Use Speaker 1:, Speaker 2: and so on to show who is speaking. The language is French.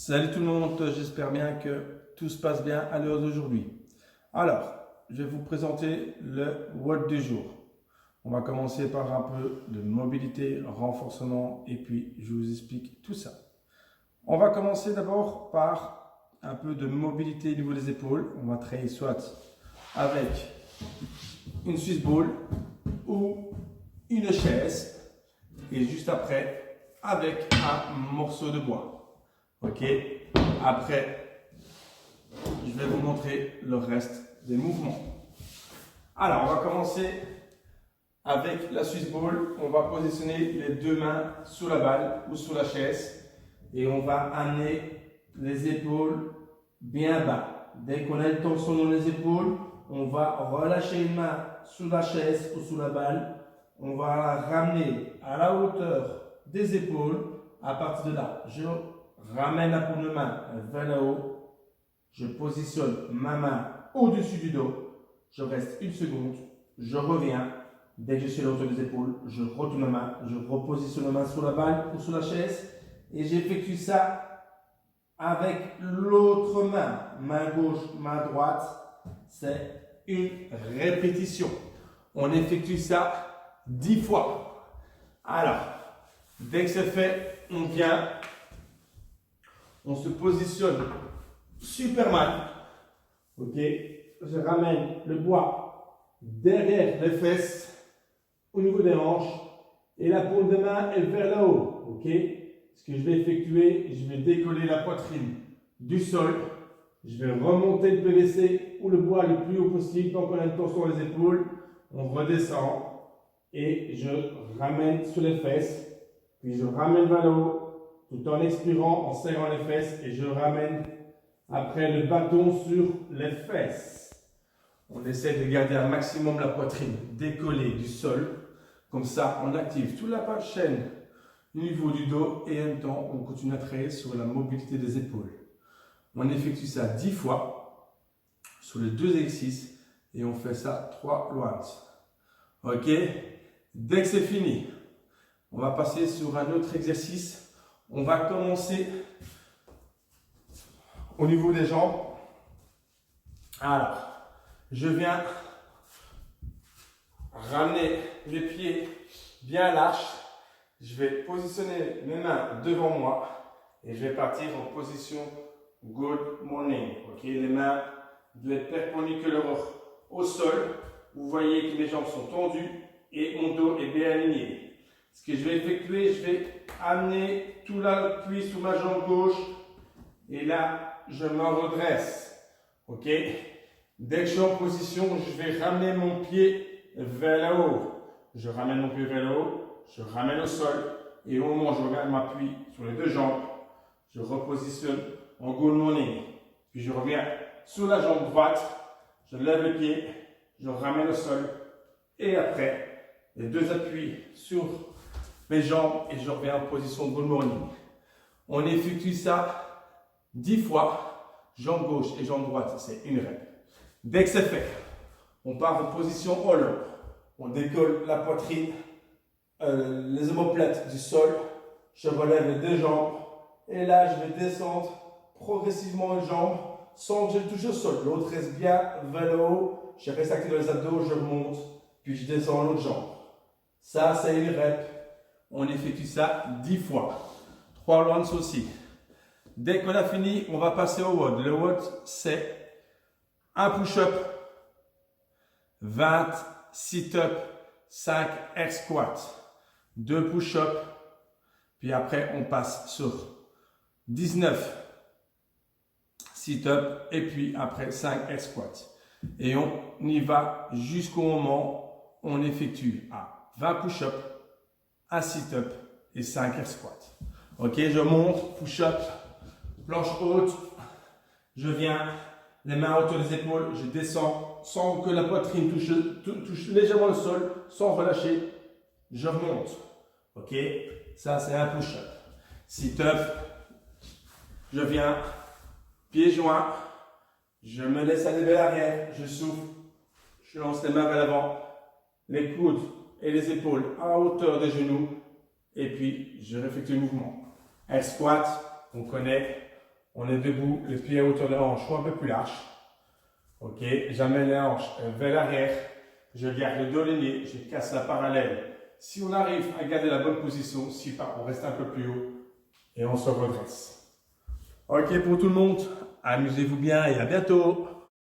Speaker 1: Salut tout le monde, j'espère bien que tout se passe bien à l'heure d'aujourd'hui. Alors, je vais vous présenter le WOD du jour. On va commencer par un peu de mobilité, renforcement et puis je vous explique tout ça. On va commencer d'abord par un peu de mobilité au niveau des épaules. On va travailler soit avec une Swiss ball ou une chaise et juste après avec un morceau de bois. Ok, après, je vais vous montrer le reste des mouvements. Alors, on va commencer avec la Swiss ball. On va positionner les deux mains sous la balle ou sous la chaise et on va amener les épaules bien bas. Dès qu'on a une tension dans les épaules, on va relâcher une main sous la chaise ou sous la balle. On va la ramener à la hauteur des épaules. À partir de là, je ramène la paume de main vers le haut. Je positionne ma main au-dessus du dos. Je reste une seconde. Je reviens. Dès que je suis à la hauteur des épaules, je retourne ma main. Je repositionne ma main sur la balle ou sur la chaise. Et j'effectue ça avec l'autre main. Main gauche, main droite. C'est une répétition. On effectue ça 10 fois. Alors, dès que c'est fait, on vient. On se positionne super mal. Ok. Je ramène le bois derrière les fesses, au niveau des hanches, et la paume de main est vers le haut. Ok. Ce que je vais effectuer, je vais décoller la poitrine du sol. Je vais remonter le PVC ou le bois le plus haut possible. Tant qu'on a une tension sur les épaules, on redescend et je ramène sur les fesses. Puis je ramène vers le haut. Tout en expirant, en serrant les fesses et je ramène après le bâton sur les fesses. On essaie de garder un maximum la poitrine décollée du sol. Comme ça, on active toute la chaîne au niveau du dos et en même temps, on continue à travailler sur la mobilité des épaules. On effectue ça 10 fois sur les deux exercices et on fait ça 3 rounds. Ok? Dès que c'est fini, on va passer sur un autre exercice. On va commencer au niveau des jambes. Alors, je viens ramener les pieds bien lâches. Je vais positionner mes mains devant moi et je vais partir en position Good Morning. Ok, les mains doivent être perpendiculaires au sol. Vous voyez que mes jambes sont tendues et mon dos est bien aligné. Ce que je vais effectuer, je vais amener tout l'appui sur ma jambe gauche et là, je me redresse. Ok? Dès que je suis en position, je vais ramener mon pied vers le haut. Je ramène mon pied vers le haut, je ramène au sol et au moment où je reviens m'appuie sur les deux jambes, je repositionne en Good Morning. Puis je reviens sur la jambe droite, je lève le pied, je ramène au sol et après, les deux appuis sur mes jambes et je reviens en position Good Morning. On effectue ça 10 fois, jambe gauche et jambe droite, c'est une rep. Dès que c'est fait, on part en position hollow. On décolle la poitrine, les omoplates du sol. Je relève les deux jambes et là je vais descendre progressivement une jambe sans que je touche au sol. L'autre reste bien vers le haut. Je reste actif dans les abdos, je remonte, puis je descends l'autre jambe. Ça, c'est une rep. On effectue ça 10 fois. 3 rounds aussi. Dès qu'on a fini, on va passer au WOD. Le WOD, c'est un push-up, 20 sit-up, 5 air squats, 2 push-up, puis après on passe sur 19 sit-up et puis après 5 air squats. Et on y va jusqu'au moment où on effectue à 20 push-up, un sit-up et 5 air squats. Ok, je monte, push-up, planche haute, je viens, les mains autour des épaules, je descends sans que la poitrine touche légèrement le sol, sans relâcher, je remonte. Ok, ça c'est un push-up. Sit-up, je viens, pieds joints, je me laisse aller vers l'arrière, je souffle, je lance les mains vers l'avant, les coudes et les épaules à hauteur des genoux et puis je effectue le mouvement. Air squat, on connaît, On est debout, les pieds à hauteur de la hanche ou un peu plus large. Ok, j'amène les hanches vers l'arrière. Je garde le dos aligné, je casse la parallèle. Si on arrive à garder la bonne position, si pas, on reste un peu plus haut et on se redresse. Ok pour tout le monde, amusez-vous bien et à bientôt.